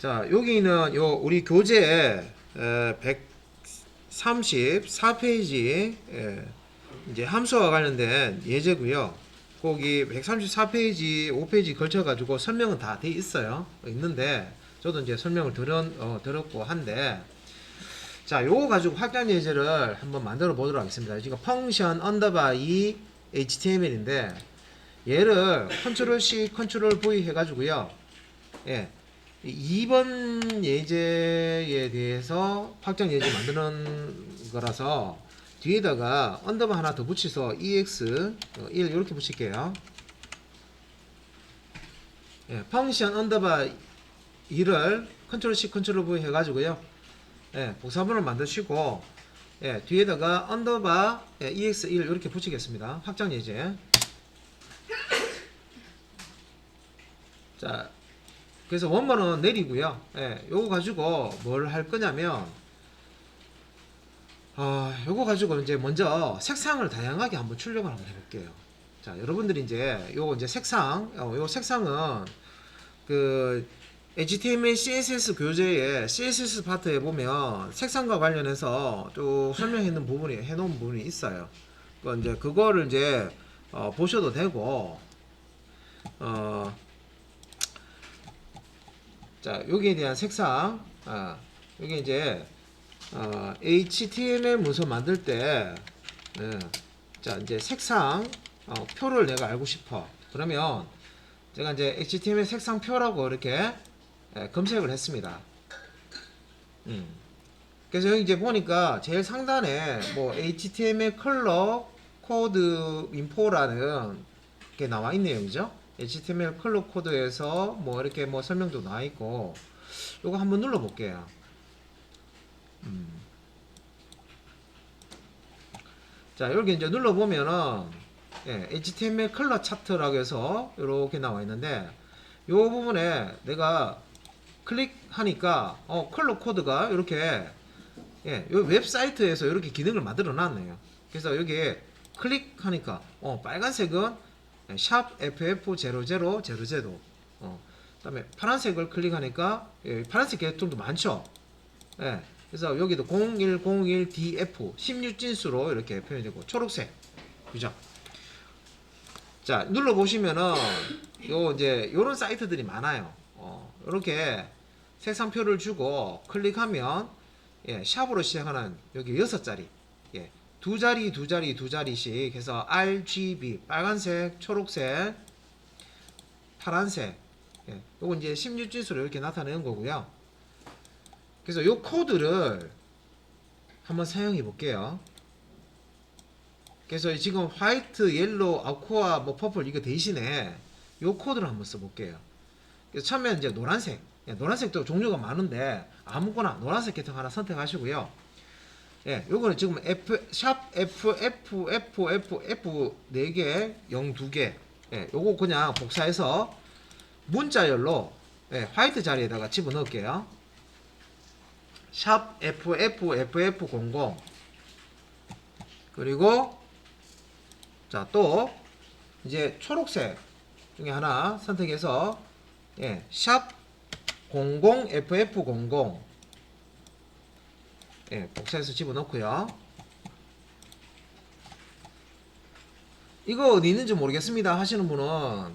자, 여기는 요 우리 교재 134페이지 이제 함수와 관련된 예제고요. 거기 134페이지, 5페이지 걸쳐 가지고 설명은 다 돼 있어요. 있는데 저도 이제 설명을 들었고 한데, 자, 요거 가지고 확장 예제를 한번 만들어 보도록 하겠습니다. 지금 펑션 언더바이 HTML인데 얘를 컨트롤 C, 컨트롤 V 해가지고요. 예, 2번 예제에 대해서 확장 예제 만드는 거라서 뒤에다가 언더바 하나 더 붙여서 EX 1 이렇게 붙일게요. 예, 펑션 언더바 2를 컨트롤 C, 컨트롤 V 해가지고요. 예, 복사본을 만드시고, 예, 뒤에다가 언더바 EX1 이렇게 붙이겠습니다. 확장 예제. 자, 그래서 원본은 내리고요. 예, 요거 가지고 뭘 할 거냐면, 요거 가지고 이제 먼저 색상을 다양하게 한번 출력을 한번 해볼게요. 자, 여러분들이 이제 요거 이제 색상, 요 색상은 그 HTML, CSS 교재의 CSS 파트에 보면 색상과 관련해서 쭉 설명해놓은 부분이 있어요. 이제 그거를 이제 보셔도 되고, 자, 여기에 대한 색상, 여기 이제 HTML 문서 만들 때, 자, 이제 색상 표를 내가 알고 싶어. 그러면 제가 이제 HTML 색상표라고 이렇게 검색을 했습니다. 그래서 여기 이제 보니까 제일 상단에 뭐 HTML 컬러 코드 인포라는 게 나와 있네요, 그죠? HTML 컬러 코드에서 뭐 이렇게 뭐 설명도 나와 있고, 요거 한번 눌러 볼게요. 자, 여기 이제 눌러 보면은 HTML 컬러 차트라고 해서 이렇게 나와 있는데, 요 부분에 내가 클릭하니까 컬러 코드가 이렇게 요 웹사이트에서 이렇게 기능을 만들어 놨네요. 그래서 여기에 클릭하니까 빨간색은 샵 FF0000, 그다음에 파란색을 클릭하니까 파란색 계통도 많죠. 예, 그래서 여기도 0101DF 16진수로 이렇게 표현되고, 초록색, 그죠? 자, 눌러 보시면은 요 이제 요런 사이트들이 많아요. 이렇게 색상표를 주고 클릭하면 샵으로 시작하는 여기 6자리, 두 자리씩 해서 RGB, 빨간색, 초록색, 파란색, 요거 이제 16진수로 이렇게 나타내는 거고요. 그래서 요 코드를 한번 사용해 볼게요. 그래서 지금 화이트, 옐로우, 아쿠아, 뭐 퍼플 이거 대신에 요 코드를 한번 써볼게요. 그래서 처음에 이제 노란색, 노란색도 종류가 많은데 아무거나 노란색 계통 하나 선택하시고요. 요거는 지금 샵 F 4개, 0 2개. 요거 그냥 복사해서 문자열로 화이트 자리에다가 집어넣을게요. 샵 FF00. 그리고 자, 또 이제 초록색 중에 하나 선택해서 샵 00FF00 복사해서 집어넣고요. 이거 어디 있는지 모르겠습니다 하시는 분은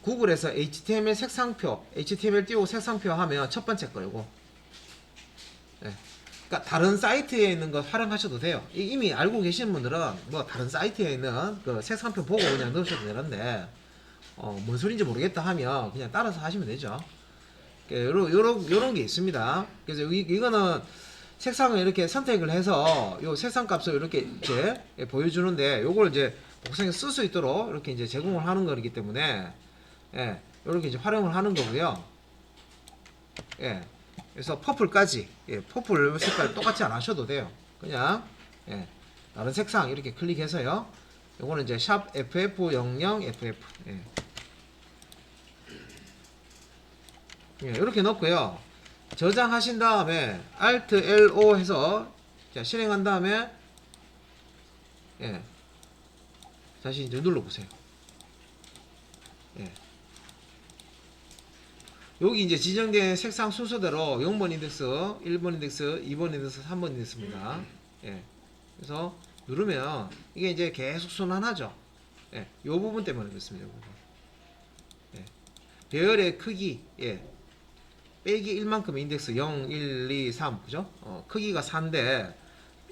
구글에서 HTML 색상표, HTML 띄우고 색상표 하면 첫 번째 거고, 그러니까 다른 사이트에 있는 거 활용하셔도 돼요. 이미 알고 계시는 분들은 뭐 다른 사이트에 있는 그 색상표 보고 그냥 넣으셔도 되는데, 뭔 소리인지 모르겠다 하면 그냥 따라서 하시면 되죠. 요런 게 있습니다. 그래서 이거는 색상을 이렇게 선택을 해서 요 색상 값을 이렇게 이제 보여주는데, 요걸 이제 복사해서 쓸 수 있도록 이렇게 이제 제공을 하는 거기 때문에 이렇게 이제 활용을 하는 거고요. 그래서 퍼플까지, 퍼플 색깔 똑같이 안 하셔도 돼요. 그냥 다른 색상 이렇게 클릭해서요. 요거는 이제 샵 FF00FF 이렇게 넣고요. 저장하신 다음에 Alt LO 해서 실행한 다음에 다시 이제 눌러보세요. 여기 이제 지정된 색상 순서대로 0번 인덱스, 1번 인덱스, 2번 인덱스, 3번 인덱스입니다. 예. 그래서 누르면 이게 이제 계속 순환하죠. 예. 요 부분 때문에 그렇습니다. 요 부분. 예. 배열의 크기, 예. 빼기 1만큼 인덱스 0, 1, 2, 3, 그죠? 크기가 4인데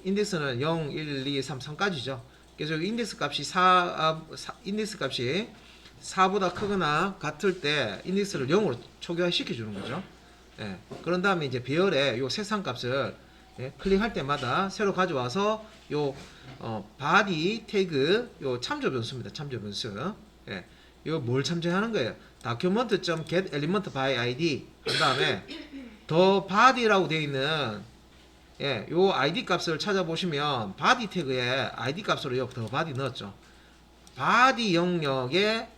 인덱스는 0, 1, 2, 3, 3까지죠. 그래서 인덱스 값이 인덱스 값이 4보다 크거나 같을 때 인덱스를 0으로 초기화시켜 주는 거죠. 예. 그런 다음에 이제 배열의 요 색상 값을 예, 클릭할 때마다 새로 가져와서 요 바디 태그 요 참조 변수입니다. 참조 변수. 예. 요 뭘 참조하는 거예요? document.get element by id 그 다음에 더 body라고 되어 있는 예, 요 id 값을 찾아보시면 body 태그에 id 값으로 요 더 body 넣었죠. body 영역에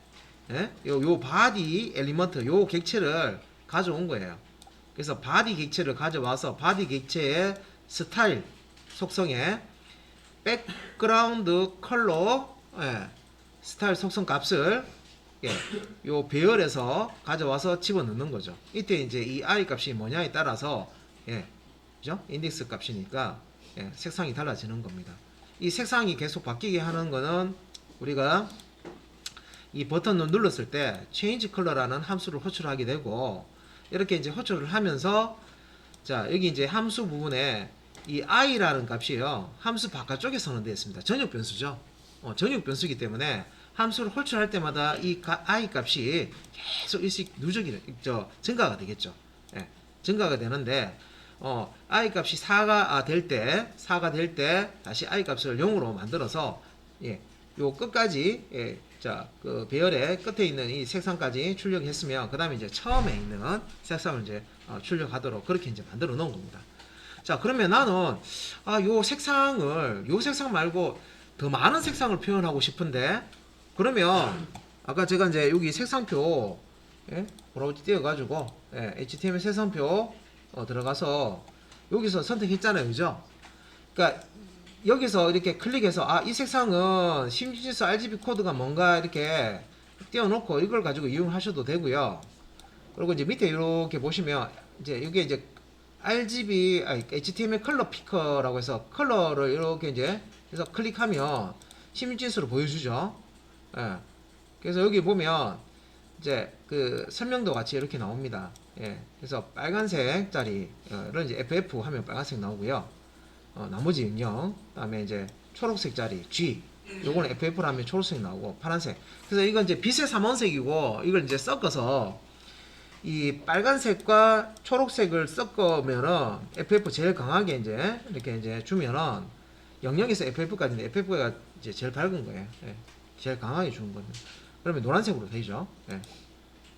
예? 요 body 엘리먼트 요 객체를 가져온 거예요. 그래서 body 객체를 가져와서 body 객체의 스타일 속성에 백그라운드 컬러 예, 스타일 속성 값을 예, 요 배열에서 가져와서 집어넣는 거죠. 이때 이제 이 i 값이 뭐냐에 따라서 예, 그죠? 인덱스 값이니까 예, 색상이 달라지는 겁니다. 이 색상이 계속 바뀌게 하는 거는 우리가 이 버튼을 눌렀을 때 change color라는 함수를 호출하게 되고 이렇게 이제 호출을 하면서 자 여기 이제 함수 부분에 이 i라는 값이요 함수 바깥쪽에 선언되어 있습니다. 전역 변수죠. 전역 변수이기 때문에 함수를 호출할 때마다 이 i 값이 계속 일씩 누적이 증가가 되겠죠. 예, 증가가 되는데 i 값이 4가 될 때 다시 i 값을 0으로 만들어서 예, 요 끝까지 예, 자, 그 배열의 끝에 있는 이 색상까지 출력했으면 그 다음에 이제 처음에 있는 색상을 이제 출력하도록 그렇게 이제 만들어 놓은 겁니다. 자, 그러면 나는 요 색상 말고 더 많은 색상을 표현하고 싶은데 그러면 아까 제가 이제 여기 색상표 예? 브라우저 띄워가지고 예, HTML 색상표 들어가서 여기서 선택했잖아요, 그죠? 그러니까 여기서 이렇게 클릭해서 이 색상은 심지어 RGB 코드가 뭔가 이렇게 띄워놓고 이걸 가지고 이용하셔도 되고요. 그리고 이제 밑에 이렇게 보시면 이제 이게 이제 HTML 컬러 피커라고 해서 컬러를 이렇게 이제 해서 클릭하면 심진수로 보여주죠. 예. 그래서 여기 보면 이제 그 설명도 같이 이렇게 나옵니다. 예. 그래서 빨간색짜리 이런 이제 FF 하면 빨간색 나오고요. 나머지 영역, 그다음에 이제 초록색짜리 G, 요거는 FF를 하면 초록색 나오고 파란색. 그래서 이건 이제 빛의 삼원색이고 이걸 이제 섞어서 이 빨간색과 초록색을 섞으면은 FF 제일 강하게 이제 이렇게 이제 주면은 영역에서 FF까지인데 FF가 이제 제일 밝은 거예요. 예. 제일 강하게 주는 거는. 그러면 노란색으로 되죠. 예.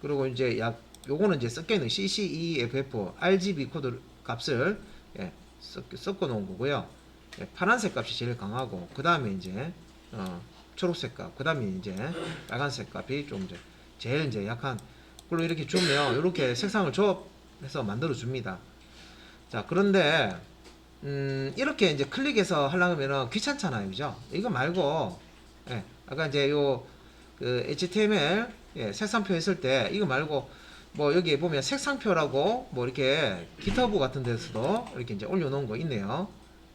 그리고 이제 요거는 이제 섞여 있는 CCEFF RGB 코드 값을 예. 섞어 놓은 거고요. 예, 파란색 값이 제일 강하고 그 다음에 이제 초록색 값, 그 다음에 이제 빨간색 값이 좀 이제 제일 이제 약한 걸로 이렇게 주면 이렇게 색상을 조합해서 만들어 줍니다. 자, 그런데 이렇게 이제 클릭해서 하려면은 귀찮잖아요, 그죠? 이거 말고 예, 아까 이제 그 HTML 예, 색상표 했을 때 이거 말고 뭐 여기 보면 색상표라고 뭐 이렇게 기터브 같은 데서도 이렇게 이제 올려놓은 거 있네요.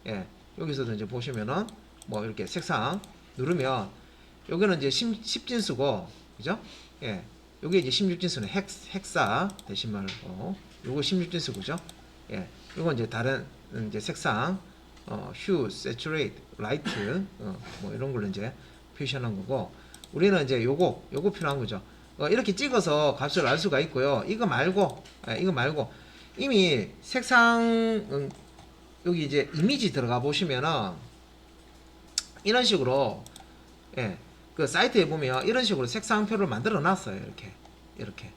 예, 여기서도 이제 보시면은 뭐 이렇게 색상 누르면 여기는 이제 10진수고 그죠? 예, 여기 이제 16진수는 헥사 대신 말고 요거 16진수고죠. 예, 요건 이제 다른 이제 색상 휴, 세츄레이트, 라이트 뭐 이런 걸로 이제 표시하는 거고 우리는 이제 요거 필요한 거죠. 이렇게 찍어서 값을 알 수가 있고요. 이거 말고 이미 색상 여기 이제 이미지 들어가 보시면은 이런 식으로 예, 그 사이트에 보면 이런 식으로 색상표를 만들어 놨어요. 이렇게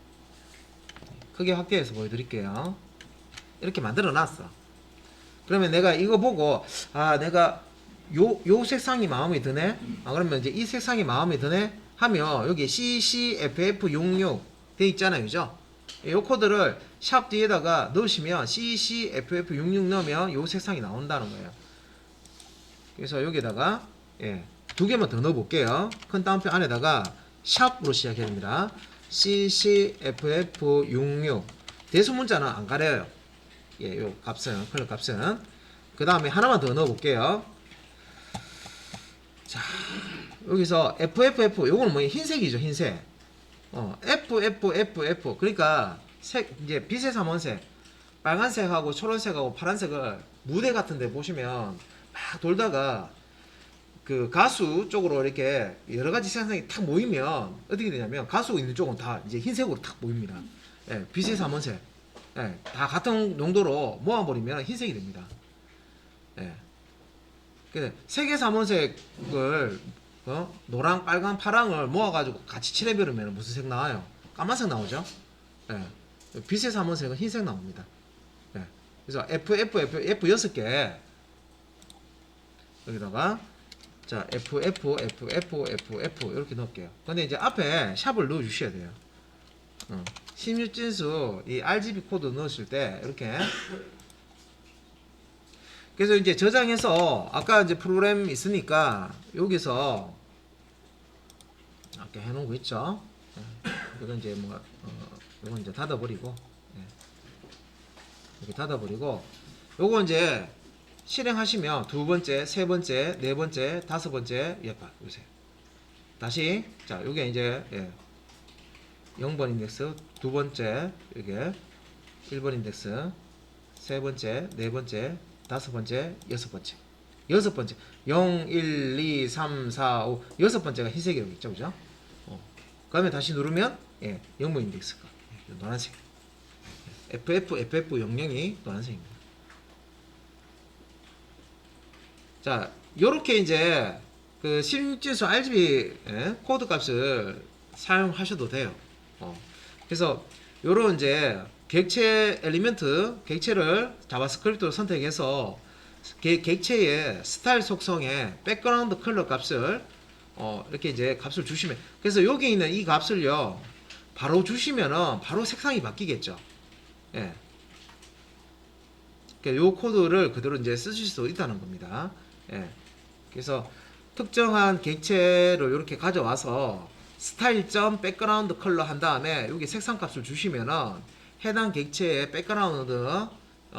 크게 확대해서 보여드릴게요. 이렇게 만들어 놨어. 그러면 내가 이거 보고 내가 요 색상이 마음에 드네. 그러면 이제 이 색상이 마음에 드네 하면 여기 CCFF66 돼 있잖아요, 그죠? 이 코드를 샵 뒤에다가 넣으시면 CCFF66 넣으면 요 색상이 나온다는 거예요. 그래서 여기다가 예, 두 개만 더 넣어 볼게요. 큰 따옴표 안에다가 샵으로 시작해야 됩니다. CCFF66 대수 문자는 안 가려요. 예, 요 값은 컬러 값은. 그 다음에 하나만 더 넣어 볼게요. 자, 여기서 FFF 요거는 뭐 흰색이죠, 흰색. FFFF 그러니까 색 이제 빛의 삼원색 빨간색하고 초록색하고 파란색을 무대 같은데 보시면 막 돌다가 그 가수 쪽으로 이렇게 여러 가지 색상이 탁 모이면 어떻게 되냐면 가수 있는 쪽은 다 이제 흰색으로 탁 모입니다. 예, 빛의 삼원색. 예, 다 같은 농도로 모아버리면 흰색이 됩니다. 예. 색의 삼원색을 노랑, 빨강, 파랑을 모아가지고 같이 칠해버리면 무슨 색 나와요? 까만색 나오죠? 예. 빛의 삼원색은 흰색 나옵니다. 예. 그래서 F 6개 여기다가 자 FF 이렇게 넣을게요. 근데 이제 앞에 샵을 넣어 주셔야 돼요. 16진수 이 RGB 코드 넣으실 때 이렇게. 그래서 이제 저장해서 아까 이제 프로그램 있으니까 여기서 아까 해놓은 거 있죠. 이건 이제 뭐 이건 이제 닫아버리고 이렇게 닫아버리고 요거 이제 실행하시면 두 번째, 세 번째, 네 번째, 다섯 번째 보세요. 다시 자 요게 이제 0번 인덱스 두 번째 이게 1번 인덱스 세 번째, 네 번째, 다섯 번째, 여섯 번째. 여섯 번째 0, 1, 2, 3, 4, 5 여섯 번째가 흰색이라고 있죠, 그죠? 그 다음에 다시 누르면 0번 인덱스가 노란색. FF00이 노란색입니다. 자, 요렇게 이제 그 16진수 RGB 코드 값을 사용하셔도 돼요. 그래서 요런 이제 객체 엘리멘트, 객체를 자바스크립트로 선택해서 객체의 스타일 속성에 백그라운드 컬러 값을 이렇게 이제 값을 주시면, 그래서 여기 있는 이 값을요 바로 주시면은 바로 색상이 바뀌겠죠. 예. 요 코드를 그대로 이제 쓰실 수 있다는 겁니다. 예. 그래서 특정한 객체를 이렇게 가져와서 스타일.점 백그라운드 컬러 한 다음에 여기 색상 값을 주시면은 해당 객체의 백그라운드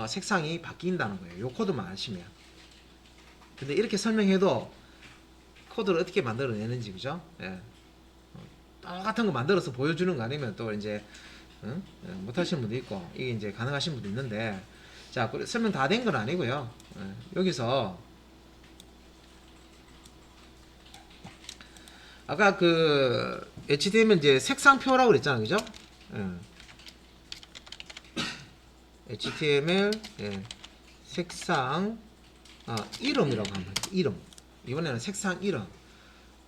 색상이 바뀐다는 거예요. 요 코드만 아시면. 근데 이렇게 설명해도 코드를 어떻게 만들어내는지, 그죠? 예. 똑같은 거 만들어서 보여주는 거 아니면 또 이제 못 하시는 분도 있고 이게 이제 가능하신 분도 있는데, 자, 설명 다 된 건 아니고요. 여기서 아까 그 HTML 이제 색상표라고 그랬잖아요, 그죠? HTML 색상 이름이라고 하면 이름. 이번에는 색상 이름.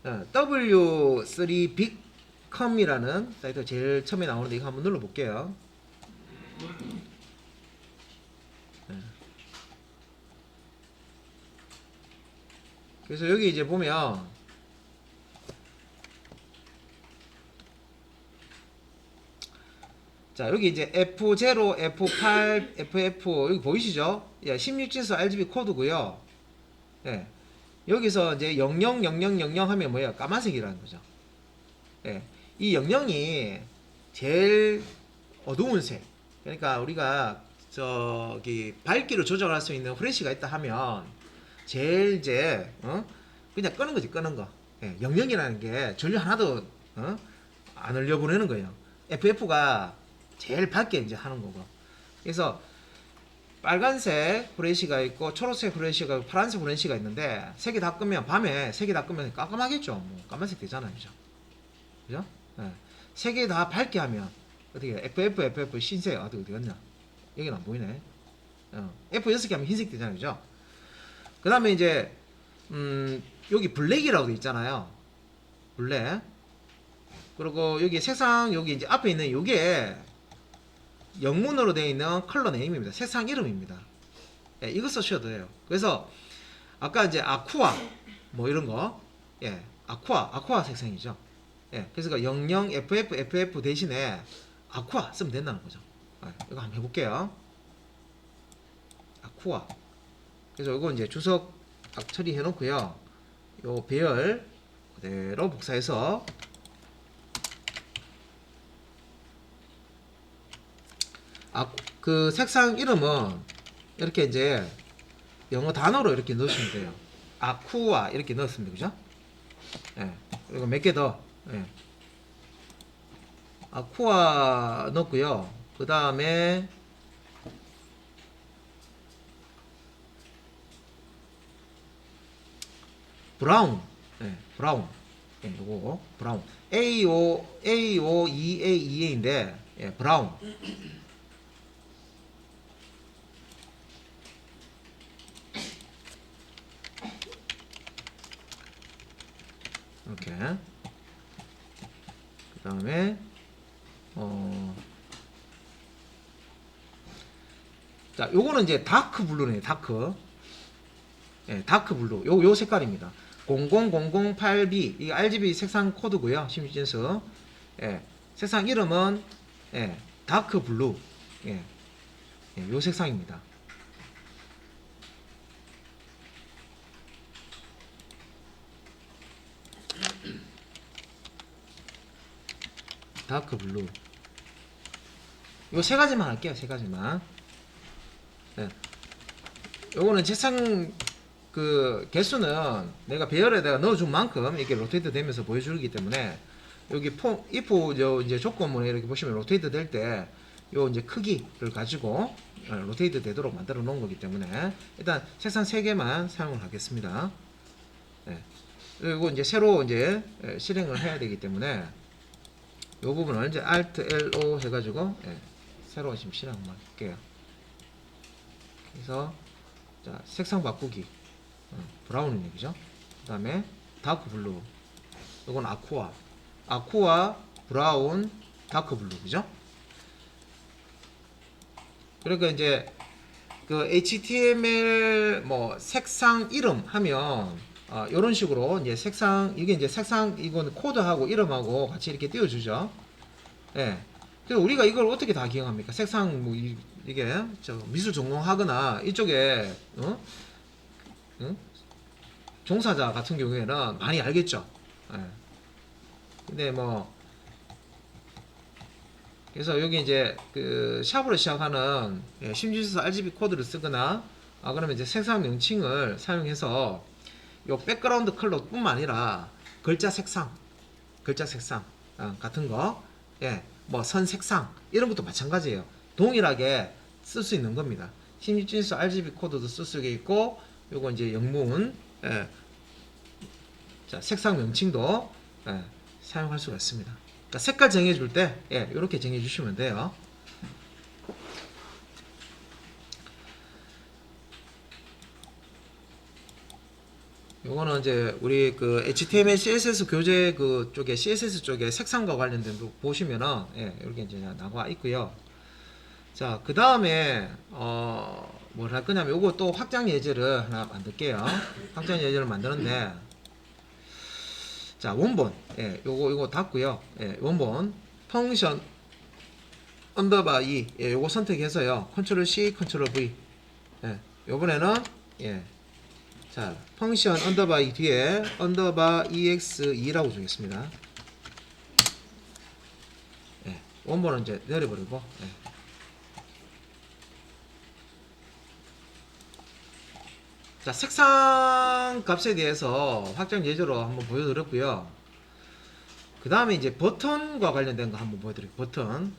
w3bigcom이라는 사이트 제일 처음에 나오는데 이거 한번 눌러볼게요. 그래서 여기 이제 보면 자, 여기 이제 F0, F8, FF 여기 보이시죠? 16진수 RGB 코드고요. 예. 여기서 이제 000000 하면 뭐예요? 까만색이라는 거죠. 예. 이 00이 제일 어두운 색. 그러니까 우리가 저기 밝기를 조절할 수 있는 프레시가 있다 하면 제일 이제 그냥 끄는 거지, 끄는 거. 예. 00이라는 게 전류 하나도 안 흘려보내는 거예요. FF가 제일 밝게 이제 하는 거고. 그래서 빨간색 프레시가 있고 초록색 프레시가 있고 파란색 프레시가 있는데 세 개 다 끄면 밤에 세 개 다 끄면 깜깜하겠죠. 뭐 까만색 되잖아요, 그죠? 그죠? 네. 세 개 다 밝게 하면 어떻게 FF 흰색 어디 갔냐? 여기는 안 보이네. F 6개 하면 흰색 되잖아요, 그죠? 그 다음에 이제 여기 블랙이라고 돼 있잖아요. 블랙. 그리고 여기 색상 여기 이제 앞에 있는 요게 영문으로 되어 있는 컬러 네임입니다. 색상 이름입니다. 예, 이거 쓰셔도 돼요. 그래서 아까 이제 아쿠아 뭐 이런 거, 아쿠아 색상이죠. 예, 그래서 00 FF 대신에 아쿠아 쓰면 된다는 거죠. 이거 한번 해볼게요. 아쿠아. 그래서 이거 이제 주석 처리해 놓고요. 요 배열 그대로 복사해서 그 색상 이름은 이렇게 이제 영어 단어로 이렇게 넣으시면 돼요. 아쿠아 이렇게 넣었습니다. 그죠? 예. 그리고 몇 개 더. 예. 아쿠아 넣고요. 그 다음에 브라운. 예, 브라운. 예, 요거 브라운. AOEA인데 예, 브라운. 이렇게. 그 다음에 자, 요거는 이제 다크 블루네. 다크. 예, 다크 블루. 요 색깔입니다. 00008B 이 RGB 색상 코드고요. 심지진스. 예. 색상 이름은 예, 다크 블루. 예. 예, 요 색상입니다. 다크 블루. 요 세 가지만 할게요. 세 가지만. 네. 요거는 색상 그 개수는 내가 배열에다가 넣어준 만큼 이렇게 로테이트 되면서 보여주기 때문에 여기 if 이제 조건문에 이렇게 보시면 로테이트 될 때 요 이제 크기를 가지고 로테이트 되도록 만들어 놓은 거기 때문에 일단 색상 3개만 사용을 하겠습니다. 네. 그리고 이제 새로 이제 실행을 해야 되기 때문에 요 부분을 이제 Alt LO 해가지고 새로 지금 실행 한번 할게요. 그래서 자, 색상 바꾸기 브라운이네 그죠? 그 다음에 다크 블루 이건 아쿠아 브라운 다크 블루 그죠? 그러니까 이제 그 HTML 뭐 색상 이름 하면 이런 식으로 이제 색상 이게 이제 색상 이건 코드하고 이름하고 같이 이렇게 띄워주죠. 예. 그래서 우리가 이걸 어떻게 다 기억합니까? 색상 뭐 이게 저 미술 전공하거나 이쪽에 응? 종사자 같은 경우에는 많이 알겠죠. 예. 근데 뭐 그래서 여기 이제 그 샵으로 시작하는 심지어 RGB 코드를 쓰거나 그러면 이제 색상 명칭을 사용해서 요 백그라운드 컬러뿐만 아니라 글자 색상 같은 거, 예, 뭐 선 색상 이런 것도 마찬가지예요. 동일하게 쓸 수 있는 겁니다. 심지어 RGB 코드도 쓸 수 있고, 요거 이제 영문, 예, 자 색상 명칭도 사용할 수가 있습니다. 그러니까 색깔 정해줄 때 이렇게 정해주시면 돼요. 요거는 이제 우리 그 HTML, CSS 교재 그 쪽에 CSS 쪽에 색상과 관련된 거 보시면은 이렇게 이제 나와 있고요. 자, 그 다음에 뭘 할 거냐면 요거 또 확장 예제를 하나 만들게요. 확장 예제를 만드는데 자, 원본 요거 닫고요. 원본 펑션 언더바 E 요거 선택해서요. 컨트롤 C, 컨트롤 V. 요번에는 자, 펑션 언더바 E 뒤에 언더바 ex2라고 주겠습니다. 원본은 이제 내려버리고 자, 색상 값에 대해서 확장 예제로 한번 보여드렸고요. 그 다음에 이제 버튼과 관련된 거 한번 보여드릴게요. 버튼.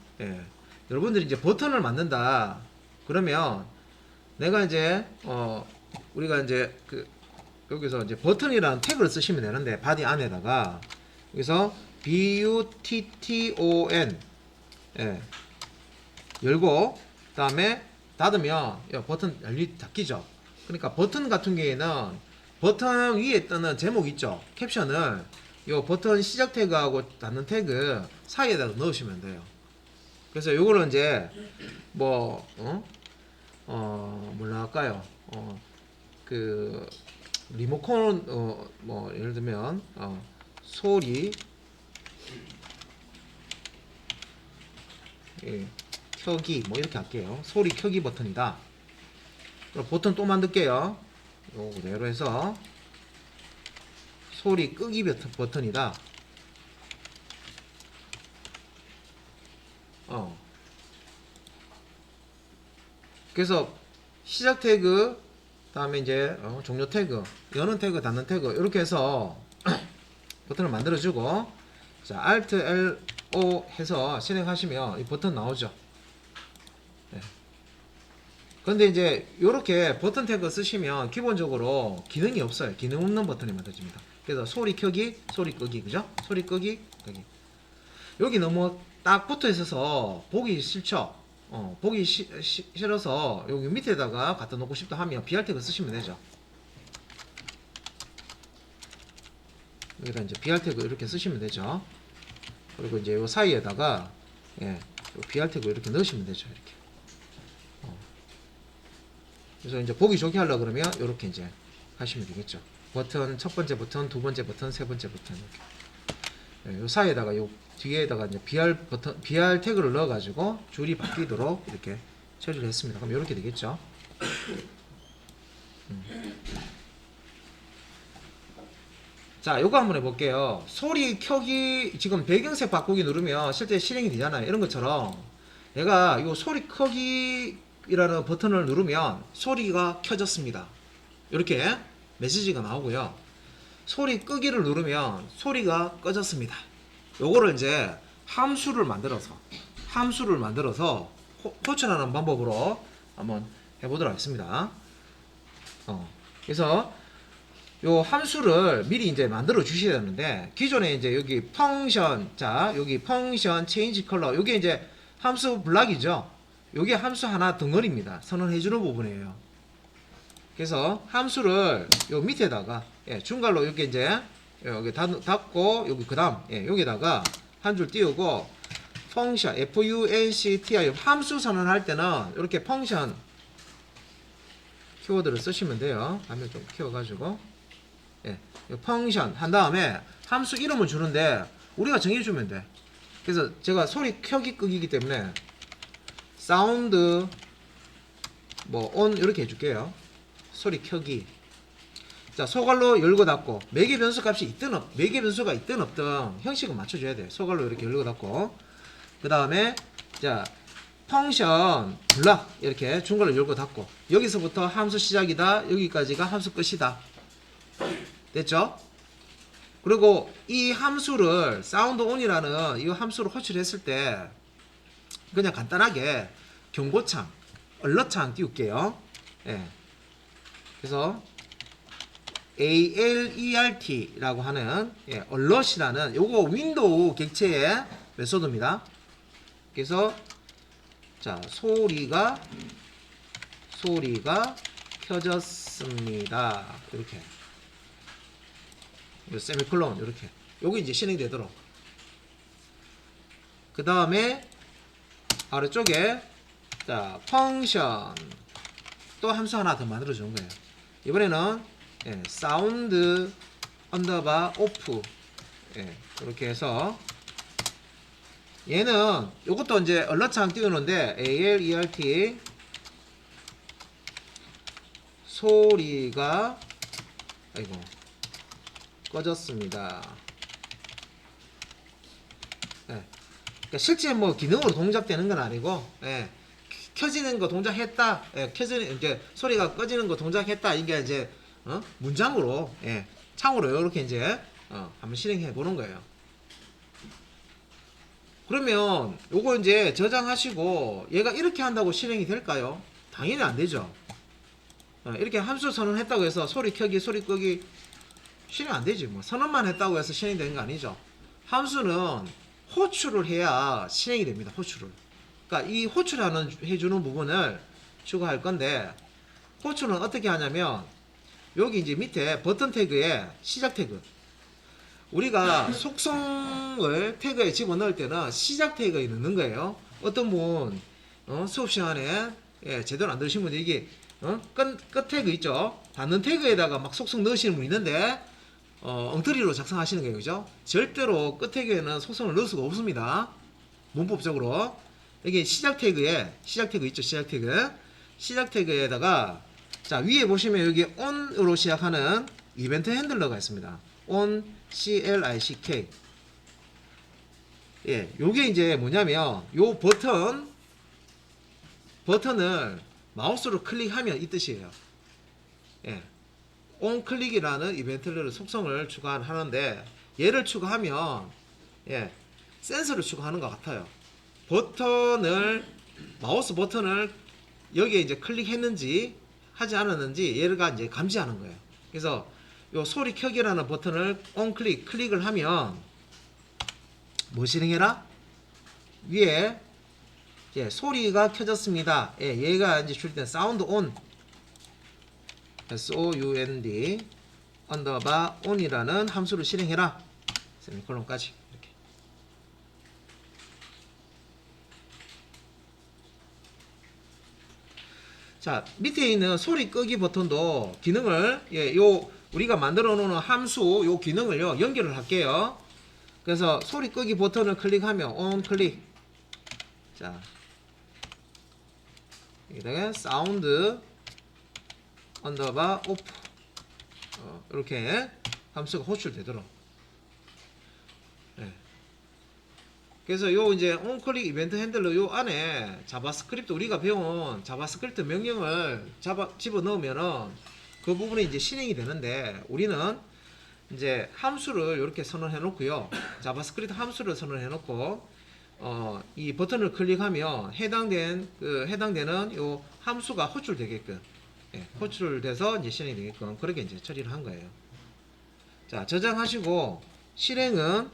여러분들이 이제 버튼을 만든다. 그러면 내가 이제 우리가 이제 그 여기서 이제 버튼이라는 태그를 쓰시면 되는데 바디 안에다가 여기서 button 열고 그다음에 닫으면 버튼 닫히죠. 그러니까 버튼 같은 경우에는 버튼 위에 뜨는 제목 있죠. 캡션을 요 버튼 시작 태그하고 닫는 태그 사이에다 넣으시면 돼요. 그래서 요거를 이제 뭐 뭘로 할까요? 그 리모컨 뭐 예를 들면 소리 켜기 뭐 이렇게 할게요. 소리 켜기 버튼이다. 그럼 버튼 또 만들게요. 요거 그대로 해서 소리 끄기 버튼이다. 그래서 시작 태그, 다음에 이제 종료 태그, 여는 태그, 닫는 태그 이렇게 해서 버튼을 만들어주고, 자 Alt L5 해서 실행하시면 이 버튼 나오죠. 네. 근데 이제 이렇게 버튼 태그 쓰시면 기본적으로 기능이 없어요. 기능 없는 버튼이 만들어집니다. 그래서 소리 켜기, 소리 끄기, 그죠? 소리 끄기, 끄기. 여기 너무 딱 붙어 있어서 보기 싫죠? 보기 싫어서 여기 밑에다가 갖다 놓고 싶다 하면 BR 태그 쓰시면 되죠. 여기다 이제 BR 태그 이렇게 쓰시면 되죠. 그리고 이제 요 사이에다가 요 BR 태그 이렇게 넣으시면 되죠. 이렇게. 그래서 이제 보기 좋게 하려고 그러면 이렇게 이제 하시면 되겠죠. 버튼 첫 번째 버튼, 두 번째 버튼, 세 번째 버튼 이렇게. 요 사이에다가 요 뒤에다가 이제 BR 태그를 넣어가지고 줄이 바뀌도록 이렇게 처리를 했습니다. 그럼 이렇게 되겠죠. 자, 요거 한번 해볼게요. 소리 켜기, 지금 배경색 바꾸기 누르면 실제 실행이 되잖아요. 이런 것처럼 내가 요 소리 켜기라는 버튼을 누르면 소리가 켜졌습니다. 이렇게 메시지가 나오고요. 소리 끄기를 누르면 소리가 꺼졌습니다. 요거를 이제 함수를 만들어서 호출하는 방법으로 한번 해보도록 하겠습니다. 그래서 요 함수를 미리 이제 만들어 주셔야 되는데, 기존에 이제 여기 펑션, 자 여기 펑션 체인지 컬러, 요게 이제 함수 블락이죠. 요게 함수 하나 덩어리입니다. 선언해 주는 부분이에요. 그래서 함수를 요 밑에다가 중괄로 이렇게 이제 여기 닫고, 여기 그 다음 여기다가 한 줄 띄우고 펑션 functor 함수 선언할 때는 이렇게 펑션 키워드를 쓰시면 돼요. 화면 좀 키워가지고 펑션 한 다음에 함수 이름을 주는데 우리가 정해주면 돼. 그래서 제가 소리 켜기 끄기이기 때문에 사운드 뭐 on 이렇게 해줄게요. 소리 켜기. 자, 소괄로 열고 닫고, 매개 변수 값이 있든 매개 변수가 있든 없든 형식은 맞춰줘야 돼요. 소괄로 이렇게 열고 닫고, 그 다음에 자 펑션 블락 이렇게 중괄로 열고 닫고, 여기서부터 함수 시작이다, 여기까지가 함수 끝이다. 됐죠? 그리고 이 함수를 사운드 온이라는 이 함수를 호출했을 때 그냥 간단하게 경고창, 얼럿창 띄울게요. 그래서 ALERT라고 하는 얼럿이라는 요거 윈도우 객체의 메소드입니다. 그래서 자 소리가 켜졌습니다. 이렇게 세미콜론 이렇게 요게 이제 실행되도록. 그 다음에 아래쪽에 자 펑션 또 함수 하나 더 만들어 주는 거예요. 이번에는 사운드 언더바 오프 이렇게 해서 얘는 요것도 이제 얼럿창 띄우는데 ALERT 소리가 꺼졌습니다. 그러니까 실제 뭐 기능으로 동작되는 건 아니고 켜지는 거 동작했다, 켜지는 이제 소리가 꺼지는 거 동작했다, 이게 이제 문장으로 창으로 이렇게 이제 한번 실행해 보는 거예요. 그러면 요거 이제 저장하시고 얘가 이렇게 한다고 실행이 될까요? 당연히 안 되죠. 이렇게 함수 선언했다고 해서 소리 켜기, 소리 끄기 실행 안 되지. 뭐 선언만 했다고 해서 실행이 되는 거 아니죠. 함수는 호출을 해야 실행이 됩니다. 호출을. 그러니까 이 호출하는 해주는 부분을 추가할 건데, 호출은 어떻게 하냐면 여기 이제 밑에 버튼 태그에 시작 태그, 우리가 속성을 태그에 집어넣을 때는 시작 태그에 넣는 거예요. 어떤 분 수업 시간에 제대로 안 들으신 분들 이게 끝 태그 있죠. 닫는 태그에다가 막 속성 넣으시는 분 있는데 엉터리로 작성하시는 거예요. 그죠? 절대로 끝 태그에는 속성을 넣을 수가 없습니다. 문법적으로. 여기 시작 태그에 시작 태그 있죠. 시작 태그에다가 자 위에 보시면 여기 on으로 시작하는 이벤트 핸들러가 있습니다. on click. 요게 이제 뭐냐면 요 버튼을 마우스로 클릭하면 이 뜻이에요. 예. on 클릭이라는 이벤트를 속성을 추가하는데 얘를 추가하면 예, 센서를 추가하는 것 같아요. 버튼을 마우스 버튼을 여기에 이제 클릭했는지 하지 않았는지 얘가 이제 감지하는 거예요. 그래서 요 소리 켜기라는 버튼을 on 클릭을 하면 뭐 실행해라? 위에 예, 소리가 켜졌습니다. 예, 얘가 이제 줄 때 사운드 온 sound 언더바 on이라는 함수를 실행해라. 세미콜론까지 이렇게. 자, 밑에 있는 소리 끄기 버튼도 기능을 예, 요 우리가 만들어 놓은 함수 요 기능을요 연결을 할게요. 그래서 소리 끄기 버튼을 클릭하면 on 클릭. 자, 여기다가 사운드 언더바 오프 이렇게 함수가 호출되도록. 네. 그래서 요 이제 onClick 이벤트 핸들러 요 안에 자바스크립트 우리가 배운 자바스크립트 명령을 집어 넣으면은 그 부분이 이제 실행이 되는데 우리는 이제 함수를 이렇게 선언해 놓고요. 자바스크립트 함수를 선언해 놓고 이 버튼을 클릭하면 해당되는 요 함수가 호출되게끔 예, 호출돼서 이제 실행이 되게끔 그렇게 이제 처리를 한 거예요. 자, 저장하시고 실행은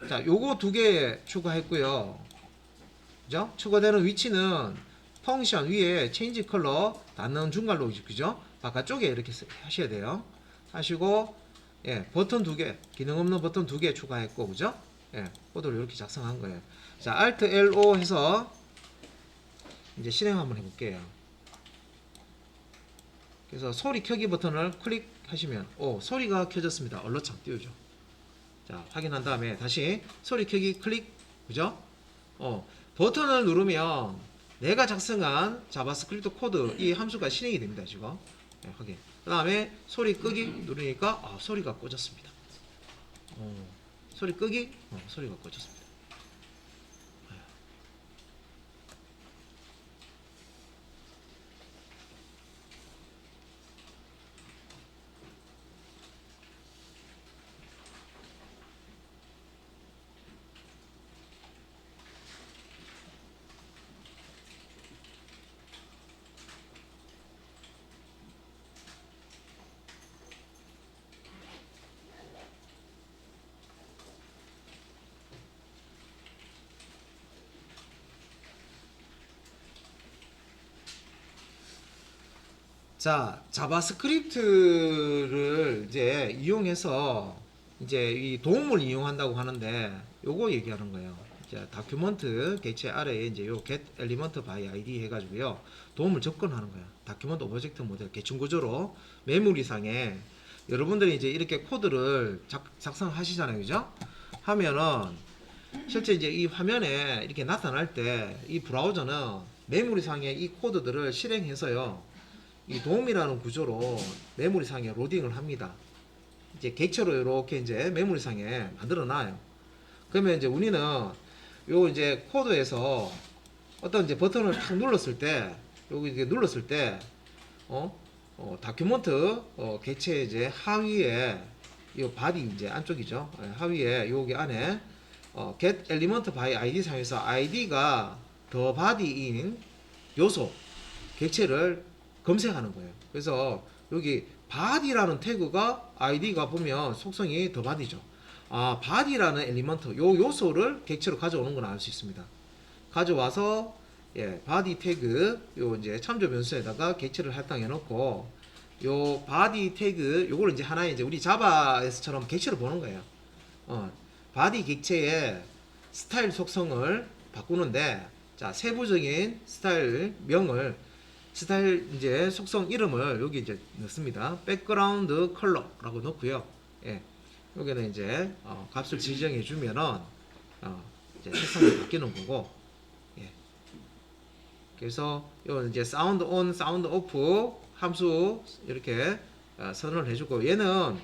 자, 요거 두 개 추가했고요. 그죠? 추가되는 위치는 펑션 위에 체인지 컬러 닫는 중간 로직 그죠? 바깥쪽에 이렇게 하셔야 돼요. 하시고 예, 버튼 두 개, 기능 없는 버튼 두 개 추가했고 그죠? 예, 코드를 이렇게 작성한 거예요. 자, Alt LO 해서 이제 실행 한번 해볼게요. 그래서 소리 켜기 버튼을 클릭하시면 소리가 켜졌습니다. 얼러창 띄우죠. 자, 확인한 다음에 다시 소리 켜기 클릭 그죠? 버튼을 누르면 내가 작성한 자바스크립트 코드 이 함수가 실행이 됩니다. 지금 네, 확인. 그 다음에 소리 끄기 누르니까 소리가 꺼졌습니다. 소리 끄기 소리가 꺼졌습니다. 자, 자바스크립트를 이제 이용해서 이제 이 도움을 이용한다고 하는데 요거 얘기하는 거예요. 이제 다큐먼트 개체 아래에 이제 요 get element by id 해가지고요 도움을 접근하는 거예요. 다큐먼트 오브젝트 모델 개층 구조로 메모리상에 여러분들이 이제 이렇게 코드를 작성하시잖아요, 그죠? 하면은 실제 이제 이 화면에 이렇게 나타날 때 이 브라우저는 메모리상에 이 코드들을 실행해서요. 이 도움이라는 구조로 메모리상에 로딩을 합니다. 이제 객체로 이렇게 이제 메모리상에 만들어 놔요. 그러면 이제 우리는 요 이제 코드에서 어떤 이제 버튼을 탁 눌렀을 때, 여기 이제 눌렀을 때, 다큐먼트, 객체 이제 하위에, 요 바디 이제 안쪽이죠. 하위에 여기 안에, get element by id 상에서 id가 더 바디인 요소, 객체를 검색하는 거예요. 그래서 여기 body라는 태그가 id가 보면 속성이 더 body죠. body라는 엘리먼트 요 요소를 객체로 가져오는 걸 알 수 있습니다. 가져와서 예, body 태그 요 이제 참조 변수에다가 객체를 할당해 놓고 요 body 태그 요걸 이제 하나의 이제 우리 자바에서처럼 객체로 보는 거예요. body 객체의 스타일 속성을 바꾸는데 자, 세부적인 스타일 명을 스타일 이제 속성 이름을 여기 이제 넣습니다. 백그라운드 컬러라고 넣고요. 예. 여기는 이제 값을 지정해 주면은 이제 색상이 바뀌는 거고. 예. 그래서 요 이제 사운드 온, 사운드 오프 함수 이렇게 선언을 해주고 얘는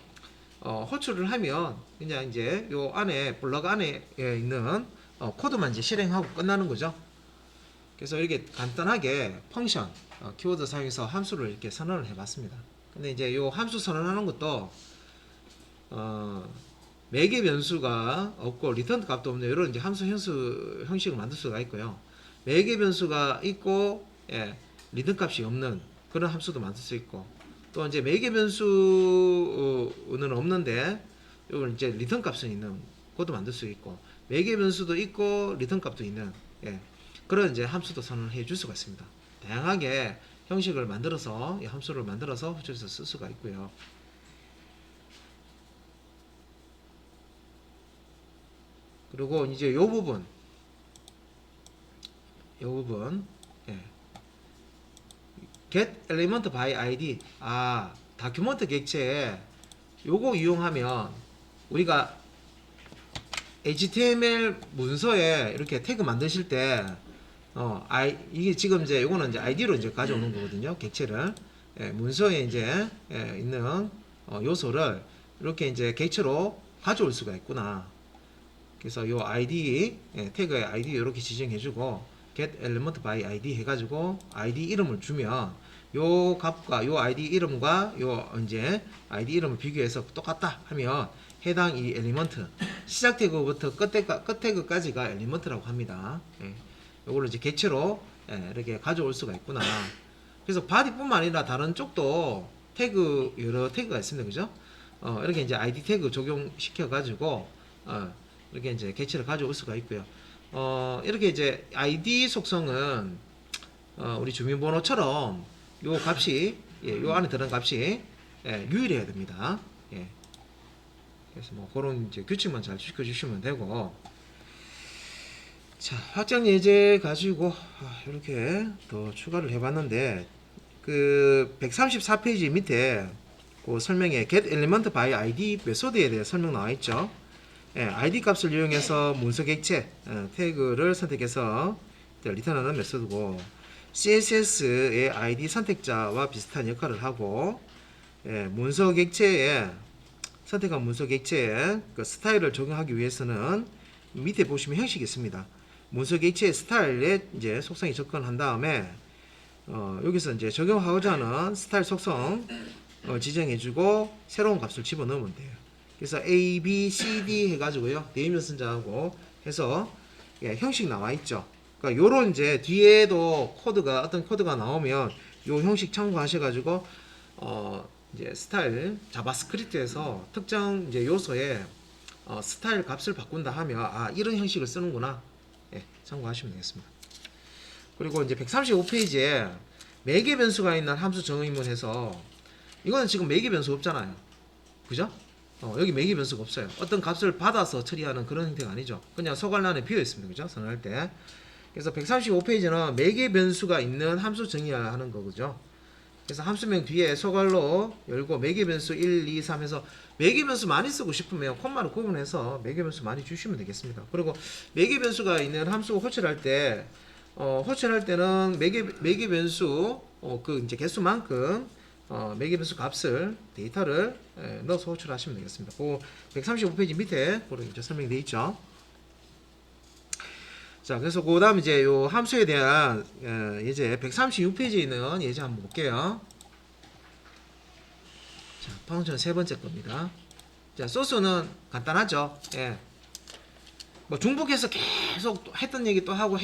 호출을 하면 그냥 이제 요 안에 블럭 안에 있는 코드만 이제 실행하고 끝나는 거죠. 그래서 이렇게 간단하게 펑션 키워드 사용해서 함수를 이렇게 선언을 해봤습니다. 근데 이제 요 함수 선언하는 것도 매개 변수가 없고 리턴 값도 없는 이런 이제 함수 형식을 만들 수가 있고요. 매개 변수가 있고 리턴 값이 없는 그런 함수도 만들 수 있고, 또 이제 매개 변수는 없는데 이건 이제 리턴 값은 있는 것도 만들 수 있고, 매개 변수도 있고 리턴 값도 있는 그런 이제 함수도 선언해 줄 수가 있습니다. 다양하게 형식을 만들어서 이 함수를 만들어서 호출해서 쓸 수가 있고요. 그리고 이제 요 부분 get element by id 다큐먼트 객체에 요거 이용하면 우리가 HTML 문서에 이렇게 태그 만드실 때 이게 지금 이제 요거는 이제 id로 이제 가져오는 거거든요. 객체를 문서에 이제 있는 요소를 이렇게 이제 객체로 가져올 수가 있구나. 그래서 요 ID 태그의 ID 이렇게 지정해주고 get element by ID 해가지고 ID 이름을 주면 요 값과 요 ID 이름과 요 이제 ID 이름을 비교해서 똑같다 하면 해당 이 엘리먼트 시작 태그부터 끝 태그까지가 엘리먼트라고 합니다. 요거를 이제 객체로 이렇게 가져올 수가 있구나. 그래서 바디뿐만 아니라 다른 쪽도 태그 여러 태그가 있습니다. 그죠? 이렇게 이제 ID 태그 적용시켜 가지고 이렇게 이제 객체를 가져올 수가 있고요. 이렇게 이제 ID 속성은 우리 주민번호처럼 요 값이 요 안에 들어간 값이 유일해야 됩니다. 그래서 뭐 그런 이제 규칙만 잘 지켜주시면 되고, 자 확장 예제 가지고 이렇게 더 추가를 해봤는데 그 134페이지 밑에 그 설명에 get element by id 메소드에 대해 설명 나와 있죠. id 값을 이용해서 문서 객체 태그를 선택해서 리턴하는 메소드고, CSS의 id 선택자와 비슷한 역할을 하고, 문서 객체에 선택한 문서 객체에 그 스타일을 적용하기 위해서는 밑에 보시면 형식이 있습니다. 문서 객체의 스타일에 이제 속성이 접근한 다음에 여기서 이제 적용하고자 하는 스타일 속성 지정해주고 새로운 값을 집어넣으면 돼요. 그래서 A, B, C, D 해가지고요. 네이밍 선자하고 해서 형식 나와 있죠. 그러니까 요런 이제 뒤에도 어떤 코드가 나오면 요 형식 참고하셔가지고 이제 스타일 자바스크립트에서 특정 이제 요소에 스타일 값을 바꾼다 하면 이런 형식을 쓰는구나. 참고하시면 되겠습니다. 그리고 이제 135페이지에 매개 변수가 있는 함수 정의문에서 이거는 지금 매개 변수 없잖아요. 그죠? 여기 매개 변수가 없어요. 어떤 값을 받아서 처리하는 그런 형태가 아니죠. 그냥 소괄란에 비어 있습니다. 그죠? 선언할 때. 그래서 135페이지는 매개 변수가 있는 함수 정의하는 거죠. 그래서 함수명 뒤에 소괄로 열고 매개 변수 1, 2, 3 해서 매개 변수 많이 쓰고 싶으면 콤마로 구분해서 매개 변수 많이 주시면 되겠습니다. 그리고 매개 변수가 있는 함수 호출할 때 호출할 때는 매개 변수 그 이제 개수만큼 매개 변수 값을 데이터를 넣어서 호출하시면 되겠습니다. 그 135페이지 밑에 그렇게 이제 설명되어 있죠. 자, 그래서 그 다음 이제 요 함수에 대한 예제 136페이지에 있는 예제 한번 볼게요. 자, 펑션 세 번째 겁니다. 자, 소스는 간단하죠. 뭐 중복해서 계속 했던 얘기 또 하고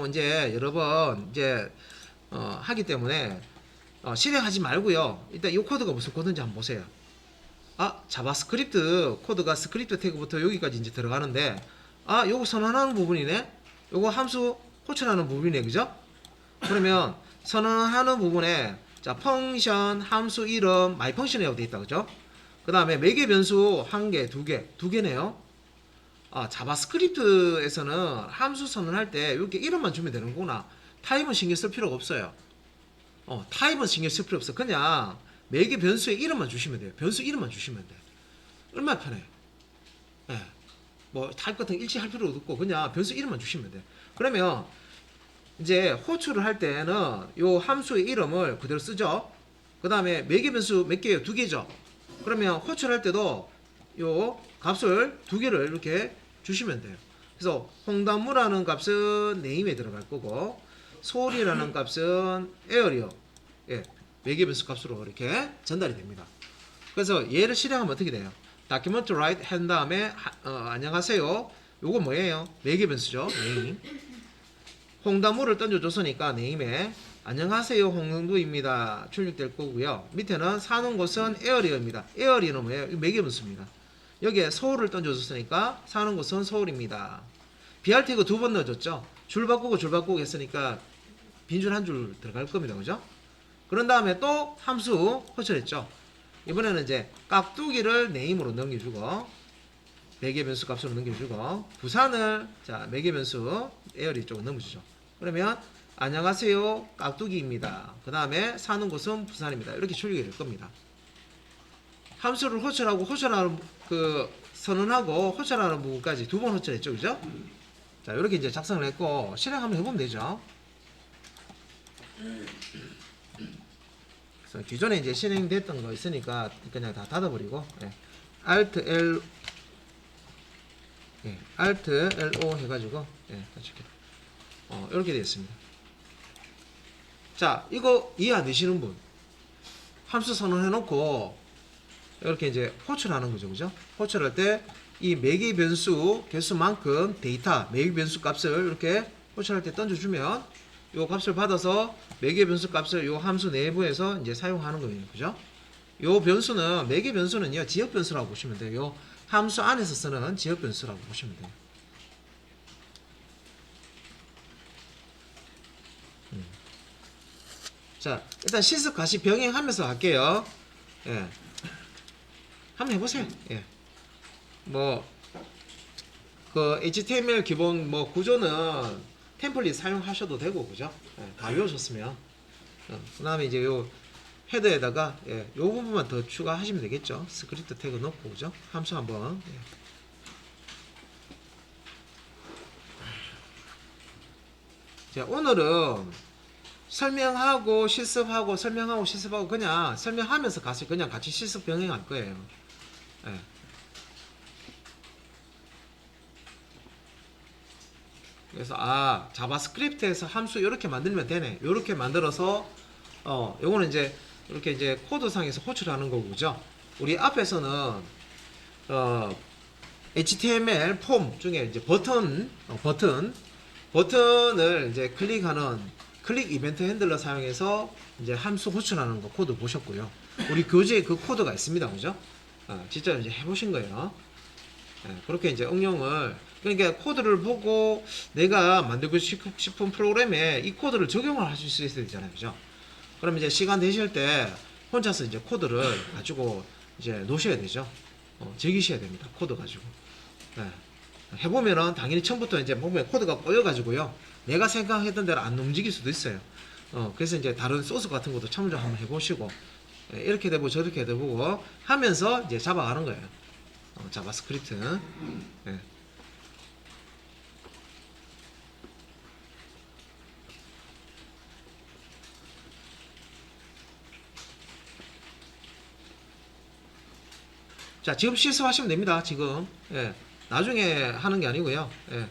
이제 여러 번 이제 하기 때문에 실행하지 말고요. 일단 이 코드가 무슨 코드인지 한번 보세요. 자바스크립트 코드가 스크립트 태그부터 여기까지 이제 들어가는데 요거 선언하는 부분이네. 요거 함수 호출하는 부분이네. 그죠? 그러면 선언하는 부분에 자, 펑션 함수 이름 my function이라고 되어 있다. 그죠? 그 다음에 매개 변수 한 개, 두 개네요. 자바스크립트에서는 함수 선언할 때 이렇게 이름만 주면 되는구나. 타입은 신경 쓸 필요가 없어요. 타입은 신경 쓸 필요 없어. 그냥 매개 변수의 이름만 주시면 돼요. 변수 이름만 주시면 돼. 얼마나 편해. 뭐 타입 같은 거 일치할 필요도 없고 그냥 변수 이름만 주시면 돼. 그러면 이제 호출을 할 때는 요 함수의 이름을 그대로 쓰죠. 그 다음에 매개 변수 몇 개예요? 2개죠. 그러면 호출할 때도 요 값을 2개를 이렇게 주시면 돼요. 그래서 홍단무라는 값은 네임에 들어갈 거고 소울이라는 값은 에어리어 예, 매개변수 값으로 이렇게 전달이 됩니다. 그래서 얘를 실행하면 어떻게 돼요? document write 한 다음에 안녕하세요. 요거 뭐예요? 매개변수죠. 네임. 홍단무를 던져줬으니까 네임에 안녕하세요 홍영두입니다. 출력될 거고요. 밑에는 사는 곳은 에어리어입니다. 에어리어는 뭐예요? 매개변수입니다. 여기에 서울을 던져줬으니까 사는 곳은 서울입니다. BRT가 두 번 넣어줬죠. 줄 바꾸고 했으니까 빈줄 한 줄 들어갈 겁니다. 그죠? 그런 다음에 또 함수 호출했죠. 이번에는 이제 깍두기를 네임으로 넘겨주고 매개변수 값으로 넘겨주고 부산을 자 매개변수 에어리 쪽으로 넘겨주죠. 그러면 안녕하세요 깍두기입니다. 그 다음에 사는 곳은 부산입니다. 이렇게 출력이 될 겁니다. 함수를 호출하고 호출하는 그 선언하고 호출하는 부분까지 두 번 호출했죠. 그죠? 자 이렇게 이제 작성을 했고 실행 한번 해보면 되죠. 그래서 기존에 이제 실행됐던 거 있으니까 그냥 다 닫아버리고 예. Alt L 예. Alt LO 해가지고 예. 이렇게 되었습니다. 자 이거 이해 안 되시는 분 함수 선언해놓고 이렇게 이제 호출하는 거죠, 그죠? 호출할 때 이 매개 변수 개수만큼 데이터 매개 변수 값을 이렇게 호출할 때 던져주면 요 값을 받아서 매개 변수 값을 요 함수 내부에서 이제 사용하는 거예요, 그죠? 요 변수는 매개 변수는요 지역 변수라고 보시면 돼요. 요 함수 안에서 쓰는 지역 변수라고 보시면 돼요. 자 일단 실습 가시 병행하면서 할게요. 예. 한번 해보세요. 예. 그 HTML 기본 구조는 템플릿 사용하셔도 되고, 그죠? 예, 다 외우셨으면. 그 다음에 이제 요 헤더에다가, 요 부분만 더 추가하시면 되겠죠? 스크립트 태그 넣고, 그죠? 함수 한번. 예. 자, 오늘은 설명하고 실습하고 그냥 설명하면서 그냥 같이 실습 병행할 거예요. 예. 그래서 자바스크립트에서 함수 이렇게 만들면 되네. 이렇게 만들어서 요거는 이제 이렇게 이제 코드상에서 호출하는 거고, 그죠? 우리 앞에서는 HTML 폼 중에 이제 버튼을 이제 클릭하는 클릭 이벤트 핸들러 사용해서 이제 함수 호출하는 거 코드 보셨고요. 우리 교재에 그 코드가 있습니다, 그죠? 직접 이제 해보신 거예요. 그렇게 이제 응용을 그러니까 코드를 보고 내가 만들고 싶은 프로그램에 이 코드를 적용을 하실 수 있어야 되잖아요, 그죠? 그럼 이제 시간 되실 때 혼자서 이제 코드를 가지고 이제 놓으셔야 되죠. 즐기셔야 됩니다. 코드 가지고. 해보면은 당연히 처음부터 이제 보면 코드가 꼬여가지고요. 내가 생각했던 대로 안 움직일 수도 있어요. 그래서 이제 다른 소스 같은 것도 참조 한번 해보시고 이렇게 되고 저렇게 되고 하면서 이제 잡아가는 거예요. 자바스크립트. 예. 자, 지금 실습하시면 됩니다. 지금. 예. 나중에 하는 게 아니고요. 예.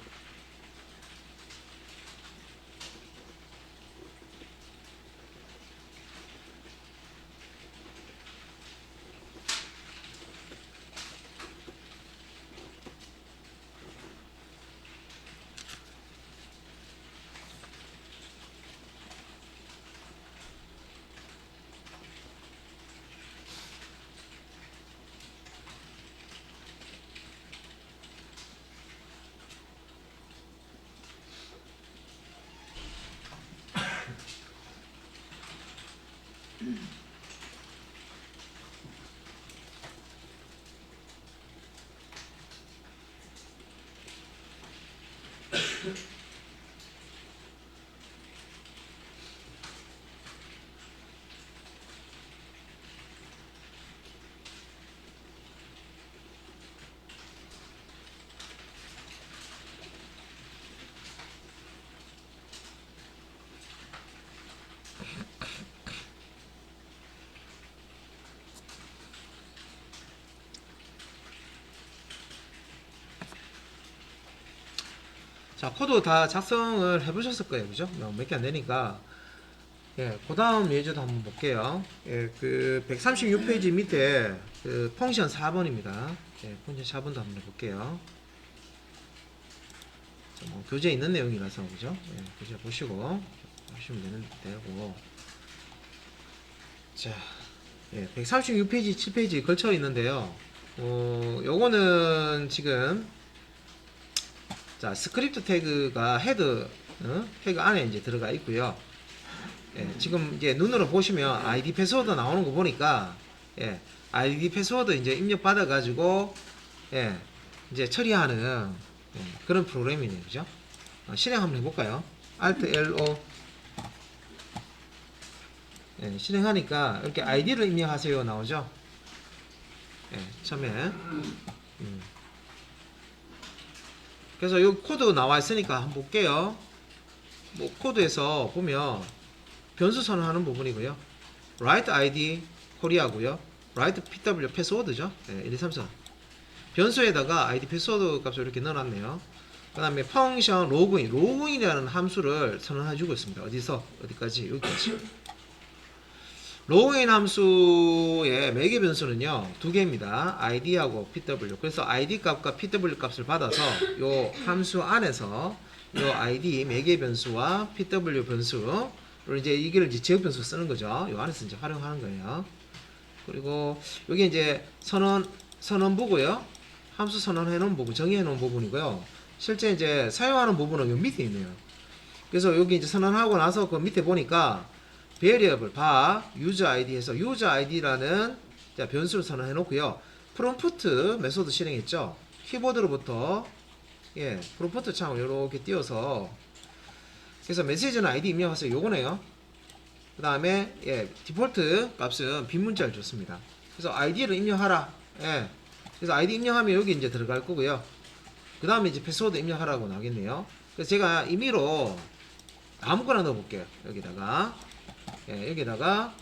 자, 코드 다 작성을 해보셨을 거예요, 그죠? 몇 개 안 되니까. 예, 그 다음 예제도 한번 볼게요. 예, 그 136페이지 밑에 그 펑션 4번입니다. 예, 펑션 4번도 한번 해볼게요. 자, 뭐 교재에 있는 내용이라서, 그죠? 예, 교재 보시고 하시면 되고. 자, 예, 136페이지, 7페이지 걸쳐 있는데요. 요거는 지금, 자, 스크립트 태그가 헤드, 태그 안에 이제 들어가 있고요. 예, 지금 이제 눈으로 보시면 아이디 패스워드 나오는 거 보니까, 예, 아이디 패스워드 이제 입력 받아가지고, 예, 이제 처리하는, 예, 그런 프로그램이네요. 그죠? 실행 한번 해볼까요? Alt L-O. 예, 실행하니까 이렇게 아이디를 입력하세요 나오죠? 예, 처음에. 그래서 이 코드 나와 있으니까 한번 볼게요. 뭐 코드에서 보면 변수 선언하는 부분이고요. write id 코리아고요. write pw 패스워드죠. 네, 1, 2, 3, 4. 변수에다가 id 패스워드 값을 이렇게 넣어놨네요. 그 다음에 펑션 로그인이라는 함수를 선언해주고 있습니다. 어디서 어디까지? 여기까지. 로그인 함수의 매개 변수는요, 두 개입니다. id하고 pw. 그래서 id 값과 pw 값을 받아서 요 함수 안에서 요 id 매개 변수와 pw 변수를 이제 이걸 이제 제어 변수 쓰는 거죠. 요 안에서 이제 활용하는 거예요. 그리고 여기 이제 선언부고요. 함수 선언해 놓은 부분, 정의해 놓은 부분이고요. 실제 이제 사용하는 부분은 요 밑에 있네요. 그래서 여기 이제 선언하고 나서 그 밑에 보니까 variable bar user id에서 user id라는 변수를 선언해 놓고요. prompt 메소드 실행했죠. 키보드로부터 예, prompt 창을 이렇게 띄워서 그래서 메시지는 id 입력하세요. 요거네요. 그 다음에 예, 디폴트 값은 빈 문자를 줬습니다. 그래서 id를 입력하라. 예. 그래서 id 입력하면 여기 이제 들어갈 거고요. 그 다음에 이제 패스워드 입력하라고 나오겠네요. 그래서 제가 임의로 아무거나 넣어볼게요. 여기다가 예, 여기다가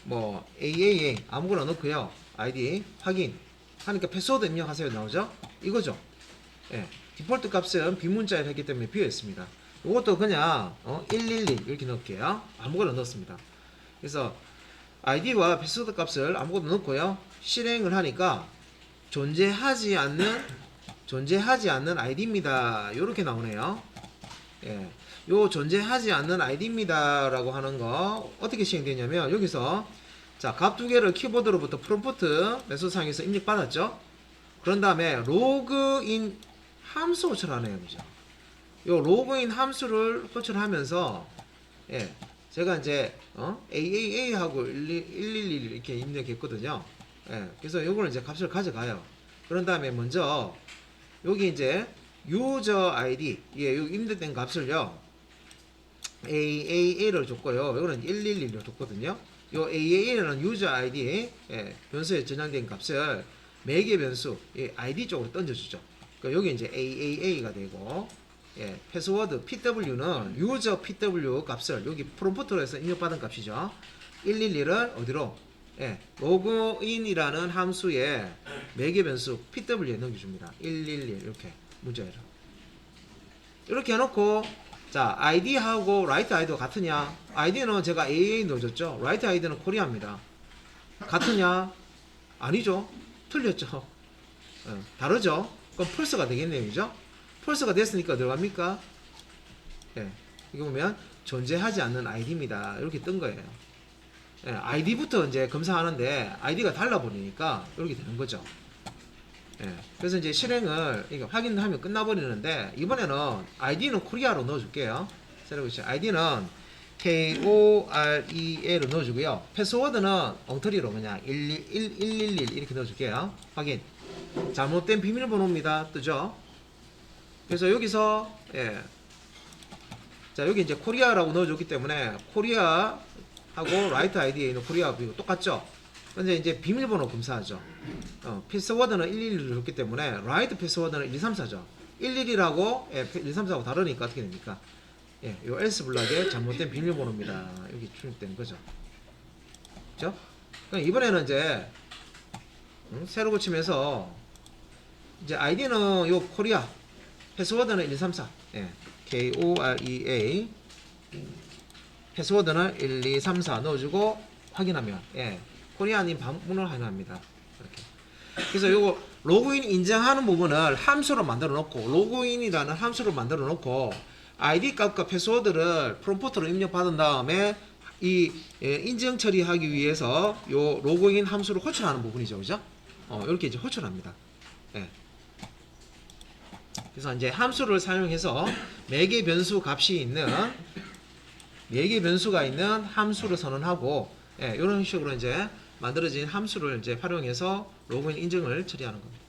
뭐 AAA 아무거나 넣고요. ID 확인 하니까 패스워드 입력하세요 나오죠? 이거죠. 예, 디폴트 값은 빈문자를 했기 때문에 비어 있습니다. 이것도 그냥 111 이렇게 넣을게요. 아무거나 넣었습니다. 그래서 ID와 패스워드 값을 아무거나 넣고요. 실행을 하니까 존재하지 않는 ID입니다. 이렇게 나오네요. 예. 요 존재하지 않는 id입니다 라고 하는 거 어떻게 시행되냐면 여기서 자, 값 두 개를 키보드로부터 프롬프트 메소드상에서 입력받았죠. 그런 다음에 로그인 함수 호출하네요. 그죠? 요 로그인 함수를 호출하면서 예, 제가 이제 AAA하고 111 이렇게 입력했거든요. 예, 그래서 요거는 이제 값을 가져가요. 그런 다음에 먼저 여기 이제 유저 ID 예, 요 입력된 값을요. AAA를 줬고요. 이거는 111로 줬거든요. 요 AAA라는 유저 ID 예, 변수에 저장된 값을 매개 변수 예, ID 쪽으로 던져주죠. 그러니까 여기 이제 AAA가 되고 예, 패스워드 PW는 유저 PW 값을 여기 프롬프트로 해서 입력받은 값이죠. 111을 어디로 예, 로그인이라는 함수에 매개 변수 PW에 넘겨줍니다. 111 이렇게 문자에서 이렇게 해놓고 자, id하고 write id가 같으냐? id는 제가 AA 넣어줬죠. write id는 코리아입니다. 같으냐? 아니죠. 틀렸죠. 다르죠. 그럼 false가 되겠네요. 그죠? false가 됐으니까 들어갑니까? 예, 이거 보면 존재하지 않는 id입니다. 이렇게 뜬 거예요. 예, id부터 이제 검사하는데 id가 달라 보니까 이렇게 되는 거죠. 예, 그래서 이제 실행을 확인하면 끝나버리는데 이번에는 id는 코리아로 넣어줄게요. id는 KOREA로 넣어주고요. 패스워드는 엉터리로 그냥 111 이렇게 넣어줄게요. 확인. 잘못된 비밀번호입니다. 뜨죠? 그래서 여기서 예, 자 여기 이제 코리아라고 넣어줬기 때문에 코리아하고 write id에 있는 코리아하고 똑같죠? 근데 이제 비밀번호 검사하죠. 패스워드는 111을 줬기 때문에 write 패스워드는 1234죠. 11이라고 예, 1234하고 다르니까 어떻게 됩니까? 예, 요 else 블락에 잘못된 비밀번호입니다. 여기 출력되는 거죠. 그죠? 그럼 이번에는 이제 새로 고치면서 이제 id는 요 코리아 패스워드는 1234 예, KOREA 패스워드는 1234 넣어주고 확인하면 코리안인 방문을 확인합니다. 이렇게. 그래서 요거 로그인 인증하는 부분을 함수로 만들어 놓고 로그인이라는 함수를 만들어 놓고 아이디 값과 패스워드를 프롬프트로 입력받은 다음에 이 인증 처리하기 위해서 요 로그인 함수를 호출하는 부분이죠, 그죠? 이렇게 이제 호출합니다. 예. 그래서 이제 함수를 사용해서 매개 변수 값이 있는 매개 변수가 있는 함수를 선언하고 이런 식으로 이제 만들어진 함수를 이제 활용해서 로그인 인증을 처리하는 겁니다.